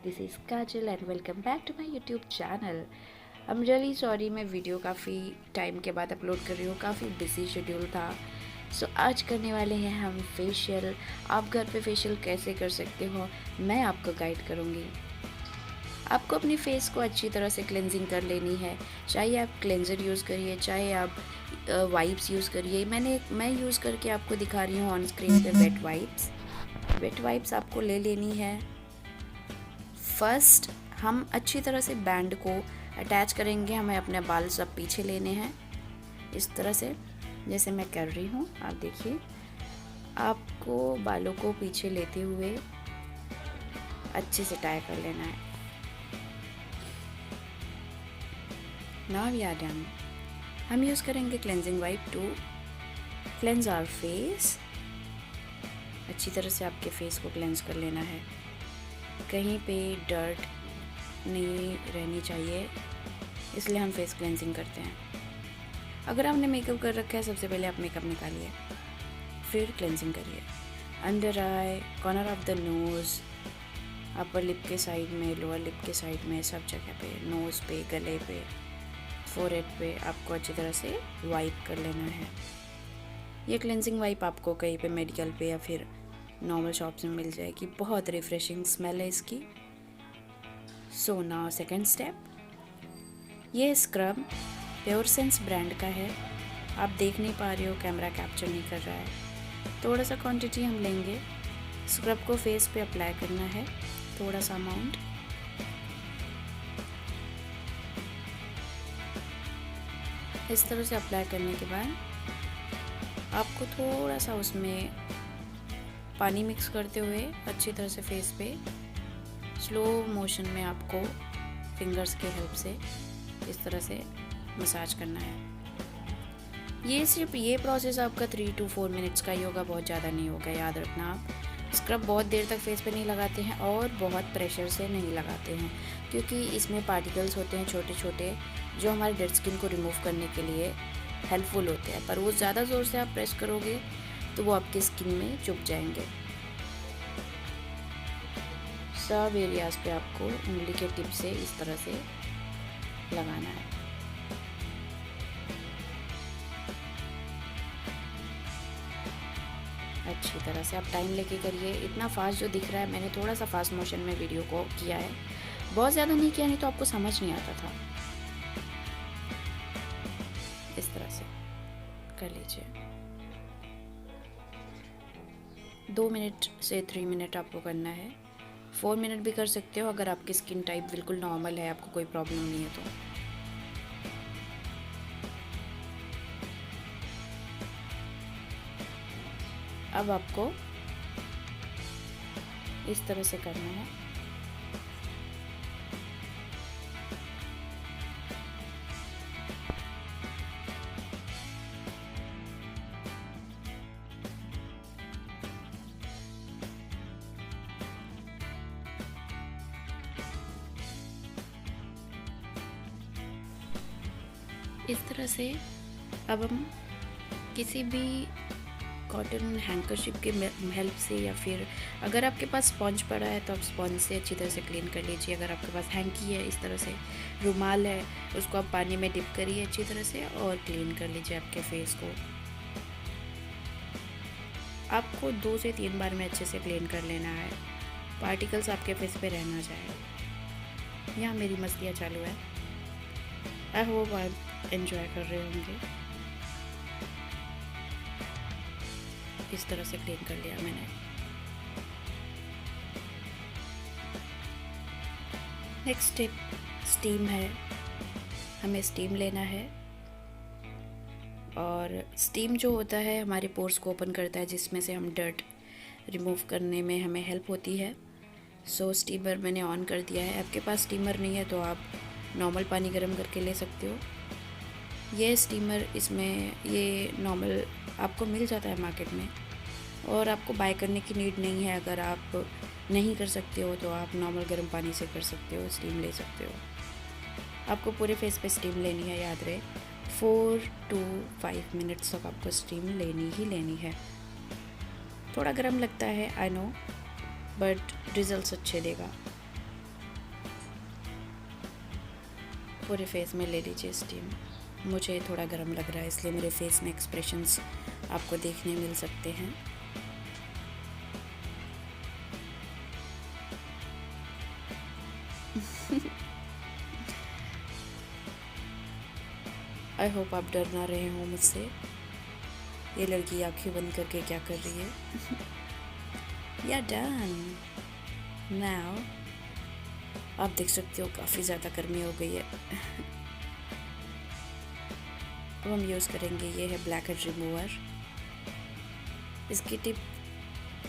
This is Kajal and welcome back to my YouTube channel. I am really sorry, मैं video काफ़ी time के बाद upload कर रही हूँ, काफ़ी बिजी शेड्यूल था। सो आज करने वाले हैं हम फेशियल। आप घर पे फेशियल कैसे कर सकते हो मैं आपको गाइड करूँगी। आपको अपनी फेस को अच्छी तरह से क्लेंजिंग कर लेनी है, चाहे आप क्लेंजर यूज़ करिए चाहे आप वाइप्स यूज़ करिए। मैं यूज़ करके आपको दिखा रही हूँ ऑन स्क्रीन पे वेट वाइप्स। वेट वाइप्स आपको ले लेनी है। फर्स्ट हम अच्छी तरह से बैंड को अटैच करेंगे। हमें अपने बाल सब पीछे लेने हैं इस तरह से, जैसे मैं कर रही हूँ। आप देखिए, आपको बालों को पीछे लेते हुए अच्छे से टाई कर लेना है। Now we are done. हम यूज़ करेंगे cleansing wipe to cleanse our face. अच्छी तरह से आपके फेस को क्लेंज कर लेना है, कहीं पे डर्ट नहीं रहनी चाहिए, इसलिए हम फेस क्लेंजिंग करते हैं। अगर आपने मेकअप कर रखा है, सबसे पहले आप मेकअप निकालिए, फिर क्लेंजिंग करिए। Under eye, corner of the nose, upper lip के साइड में, लोअर लिप के साइड में, सब जगह पे, नोज़ पे, गले पे, फोरहेड पे आपको अच्छी तरह से वाइप कर लेना है। ये क्लेंजिंग वाइप आपको कहीं पे मेडिकल पे या फिर नॉर्मल शॉप्स में मिल जाएगी। बहुत रिफ्रेशिंग स्मेल है इसकी। सो नाउ सेकेंड स्टेप, ये स्क्रब प्योर सेंस ब्रांड का है। आप देख नहीं पा रहे हो, कैमरा कैप्चर नहीं कर रहा है। थोड़ा सा क्वांटिटी हम लेंगे। स्क्रब को फेस पे अप्लाई करना है, थोड़ा सा अमाउंट। इस तरह से अप्लाई करने के बाद आपको थोड़ा सा उसमें पानी मिक्स करते हुए अच्छी तरह से फेस पे स्लो मोशन में आपको फिंगर्स के हेल्प से इस तरह से मसाज करना है। ये प्रोसेस आपका 3 to 4 मिनट्स का ही होगा, बहुत ज़्यादा नहीं होगा। याद रखना, आप स्क्रब बहुत देर तक फेस पे नहीं लगाते हैं और बहुत प्रेशर से नहीं लगाते हैं, क्योंकि इसमें पार्टिकल्स होते हैं छोटे छोटे, जो हमारे डेड स्किन को रिमूव करने के लिए हेल्पफुल होते हैं। पर वो ज़्यादा ज़ोर से आप प्रेस करोगे तो वो आपकी स्किन में चुभ जाएंगे। सब एरियाज़ पे आपको उंगली के टिप से इस तरह से लगाना है। अच्छी तरह से आप टाइम लेके करिए। इतना फास्ट जो दिख रहा है, मैंने थोड़ा सा फास्ट मोशन में वीडियो को किया है, बहुत ज़्यादा नहीं किया, नहीं तो आपको समझ नहीं आता था। इस तरह से कर लीजिए। 2 मिनट से 3 मिनट आपको करना है। 4 मिनट भी कर सकते हो अगर आपकी स्किन टाइप बिल्कुल नॉर्मल है, आपको कोई प्रॉब्लम नहीं है तो। अब आपको इस तरह से करना है। इस तरह से अब हम किसी भी कॉटन हैंकरशिप के हेल्प से, या फिर अगर आपके पास स्पॉन्ज पड़ा है तो आप स्पॉन्ज से अच्छी तरह से क्लीन कर लीजिए। अगर आपके पास हैंकी है, इस तरह से रुमाल है, उसको आप पानी में डिप करिए अच्छी तरह से और क्लीन कर लीजिए आपके फेस को। आपको 2 से 3 बार में अच्छे से क्लीन कर लेना है, पार्टिकल्स आपके फेस पे रहना चाहिए। यहाँ मेरी मस्तियाँ चालू है। आई होप आप एंजॉय कर रहे होंगे। इस तरह से क्लीन कर लिया मैंने। नेक्स्ट स्टेप स्टीम है। हमें स्टीम लेना है, और स्टीम जो होता है हमारे पोर्स को ओपन करता है, जिसमें से हम डर्ट रिमूव करने में हमें हेल्प होती है। सो स्टीमर मैंने ऑन कर दिया है। आपके पास स्टीमर नहीं है तो आप नॉर्मल पानी गर्म करके ले सकते हो। ये स्टीमर, इसमें ये नॉर्मल आपको मिल जाता है मार्केट में, और आपको बाय करने की नीड नहीं है। अगर आप नहीं कर सकते हो तो आप नॉर्मल गर्म पानी से कर सकते हो, स्टीम ले सकते हो। आपको पूरे फेस पे स्टीम लेनी है, याद रहे। 4 to 5 मिनट्स तक आपको स्टीम लेनी ही लेनी है। थोड़ा गर्म लगता है, आई नो, बट रिजल्ट्स अच्छे देगा। पूरे फेस में ले लीजिए स्टीम। मुझे थोड़ा गर्म लग रहा है इसलिए मेरे फेस में एक्सप्रेशंस आपको देखने मिल सकते हैं। आई होप आप डर ना रहे हो मुझसे। ये लड़की आंखें बंद करके क्या कर रही है? या डन नाउ। आप देख सकते हो काफ़ी ज़्यादा गर्मी हो गई है। अब हम यूज़ करेंगे, ये है ब्लैक हेड रिमूवर। इसकी टिप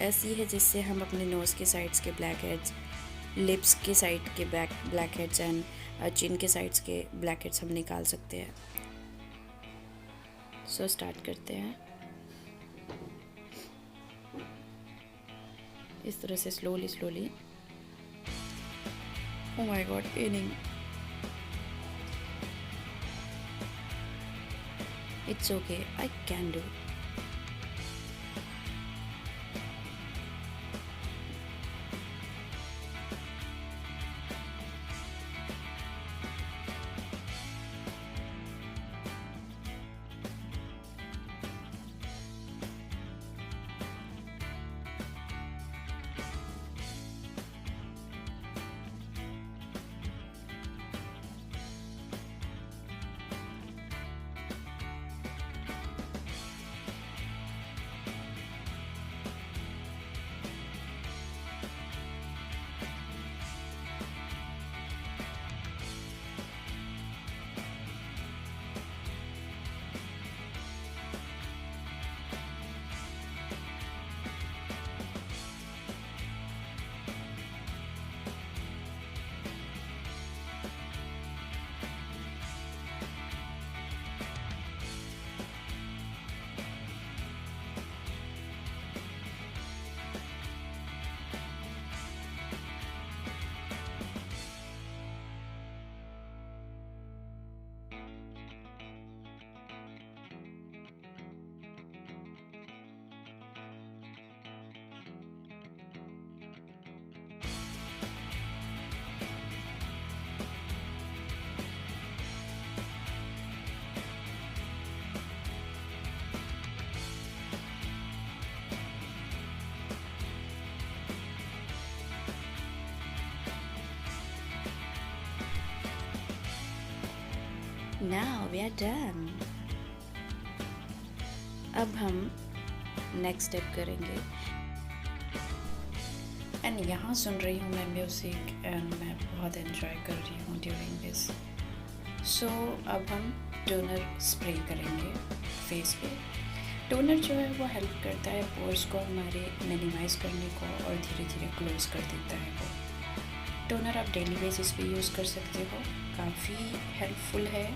ऐसी है जिससे हम अपने नोज़ के साइड्स के ब्लैक हेड्स, लिप्स के साइड के ब्लैक हेड्स एंड चिन के साइड्स के ब्लैक हेड्स हम निकाल सकते हैं। सो स्टार्ट करते हैं। इस तरह से slowly. Oh my god, paining. It's okay, I can do. Now we are done. अब हम नेक्स्ट स्टेप करेंगे। एंड यहाँ सुन रही हूँ मैं म्यूज़िक एंड मैं बहुत एंजॉय कर रही हूँ ड्यूरिंग दिस। सो अब हम टोनर स्प्रे करेंगे फेस पे। टोनर जो है वो हेल्प करता है पोर्स को हमारे मिनिमाइज़ करने को और धीरे धीरे क्लोज कर देता है वो। टोनर आप डेली बेसिस पे यूज़ कर सकते हो, काफ़ी हेल्पफुल है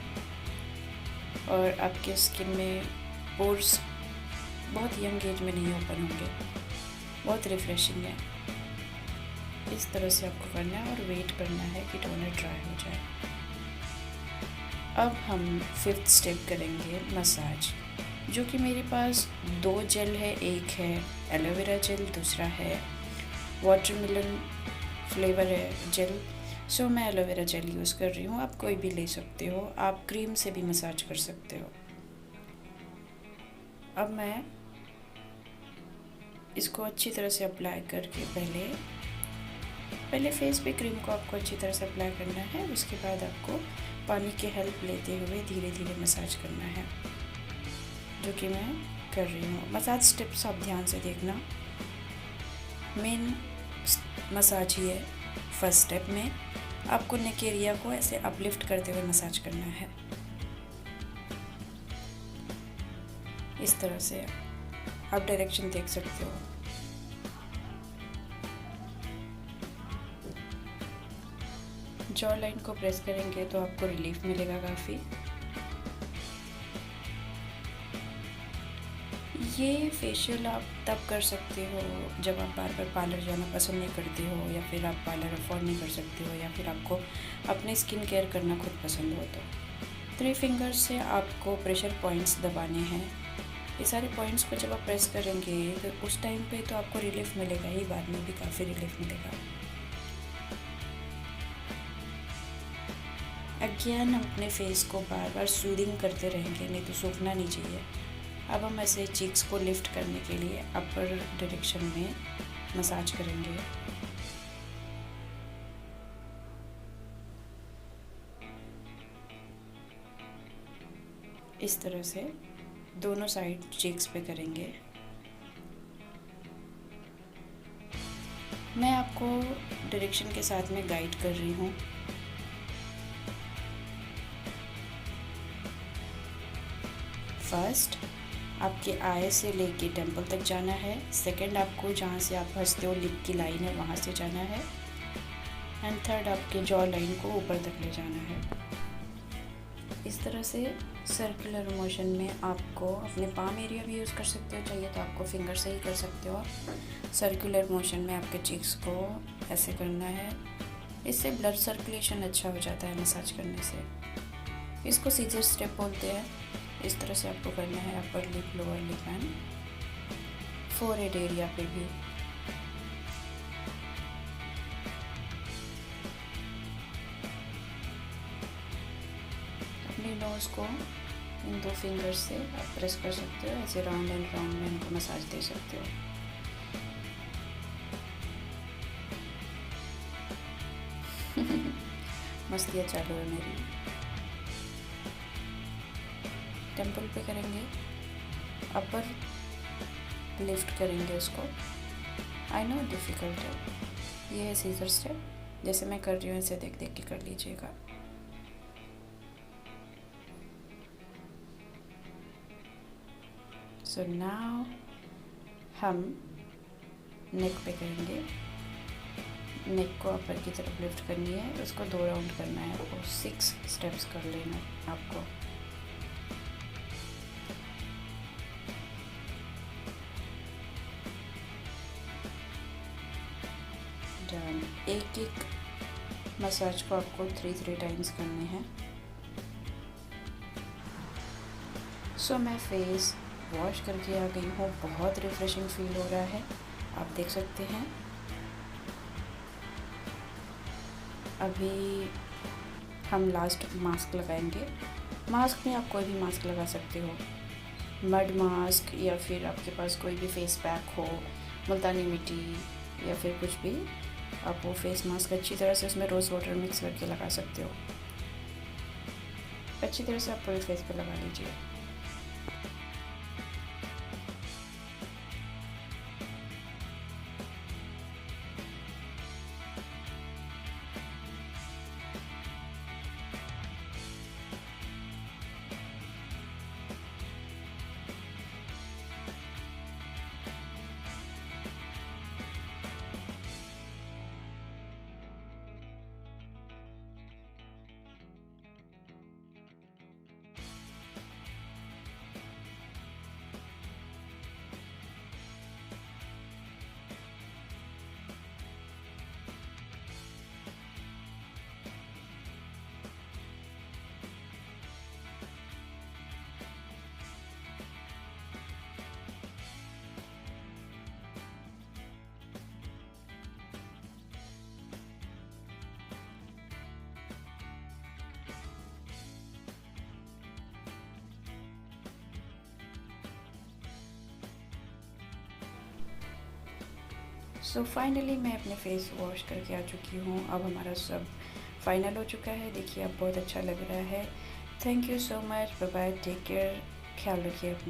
और आपके स्किन में पोर्स बहुत यंग एज में नहीं ओपन होंगे, बहुत रिफ्रेशिंग है। इस तरह से आपको करना है और वेट करना है कि टोनर ड्राई हो जाए। अब हम फिफ्थ स्टेप करेंगे मसाज, जो कि मेरे पास 2 जेल है। एक है एलोवेरा जेल, दूसरा है वाटरमेलन फ्लेवर है जेल। सो मैं एलोवेरा जेल यूज़ कर रही हूँ, आप कोई भी ले सकते हो, आप क्रीम से भी मसाज कर सकते हो। अब मैं इसको अच्छी तरह से अप्लाई करके पहले फेस पे क्रीम को आपको अच्छी तरह से अप्लाई करना है। उसके बाद आपको पानी की हेल्प लेते हुए धीरे धीरे मसाज करना है, जो कि मैं कर रही हूँ। मसाज स्टेप्स आप ध्यान से देखना। मेन मसाज ही है। फर्स्ट स्टेप में आपको नेक एरिया को ऐसे अपलिफ्ट करते हुए मसाज करना है, इस तरह से। आप डायरेक्शन देख सकते हो। जॉ लाइन को प्रेस करेंगे तो आपको रिलीफ मिलेगा काफ़ी। ये फेशियल आप तब कर सकते हो जब आप बार बार पार्लर जाना पसंद नहीं करते हो, या फिर आप पार्लर अफोर्ड नहीं कर सकते हो, या फिर आपको अपने स्किन केयर करना खुद पसंद हो। तो 3 फिंगर्स से आपको प्रेशर पॉइंट्स दबाने हैं। ये सारे पॉइंट्स को जब आप प्रेस करेंगे तो उस टाइम पे तो आपको रिलीफ मिलेगा ही, बाद में भी काफ़ी रिलीफ मिलेगा। देखिए हम अपने फेस को बार बार सूदिंग करते रहेंगे, नहीं तो सूखना नहीं चाहिए। अब हम ऐसे चीक्स को लिफ्ट करने के लिए अपर डायरेक्शन में मसाज करेंगे। इस तरह से दोनों साइड चीक्स पे करेंगे। मैं आपको डायरेक्शन के साथ में गाइड कर रही हूँ। फर्स्ट आपके आई से लेके टेम्पल तक जाना है। सेकंड आपको जहाँ से आप हंसते हो लिप की लाइन है वहाँ से जाना है। एंड थर्ड आपके जॉ लाइन को ऊपर तक ले जाना है। इस तरह से सर्कुलर मोशन में आपको अपने पाम एरिया भी यूज़ कर सकते हो, चाहिए तो आपको फिंगर से ही कर सकते हो। सर्कुलर मोशन में आपके चीक्स को ऐसे करना है। इससे ब्लड सर्कुलेशन अच्छा हो जाता है मसाज करने से। इसको सीजर स्टेप बोलते हैं। इस तरह से आपको करना है upper lip, lower lip and forehead area पे भी। अपनी नोज़ को इन दो फिंगर से आप प्रेस कर सकते हो, ऐसे राउंड एंड राउंड में इनको मसाज दे सकते हो। मस्तियाँ चालू है मेरी। टेम्पल पे करेंगे, अपर लिफ्ट करेंगे उसको। आई नो डिफ़िकल्ट है। ये है सीजर स्टेप, जैसे मैं कर रही हूँ ऐसे देख देख के कर लीजिएगा। सो नाउ हम नेक पे करेंगे। नेक को अपर की तरफ लिफ्ट करनी है, उसको 2 राउंड करना है आपको। 6 स्टेप्स कर लेना आपको। डन। एक एक मसाज को आपको 3 टाइम्स करने हैं। सो मैं फेस वॉश करके आ गई हूँ। बहुत रिफ्रेशिंग फील हो रहा है, आप देख सकते हैं। अभी हम लास्ट मास्क लगाएंगे। मास्क में आप कोई भी मास्क लगा सकते हो, मड मास्क या फिर आपके पास कोई भी फेस पैक हो, मुल्तानी मिट्टी या फिर कुछ भी, आप वो फेस मास्क अच्छी तरह से उसमें रोज़ वाटर मिक्स करके लगा सकते हो। अच्छी तरह से आप पूरे फेस पे लगा लीजिए। सो फाइनली मैं अपने फेस वॉश करके आ चुकी हूँ। अब हमारा सब फाइनल हो चुका है। देखिए अब बहुत अच्छा लग रहा है। Thank you so much. Bye bye, take care, ख्याल रखिए अपना।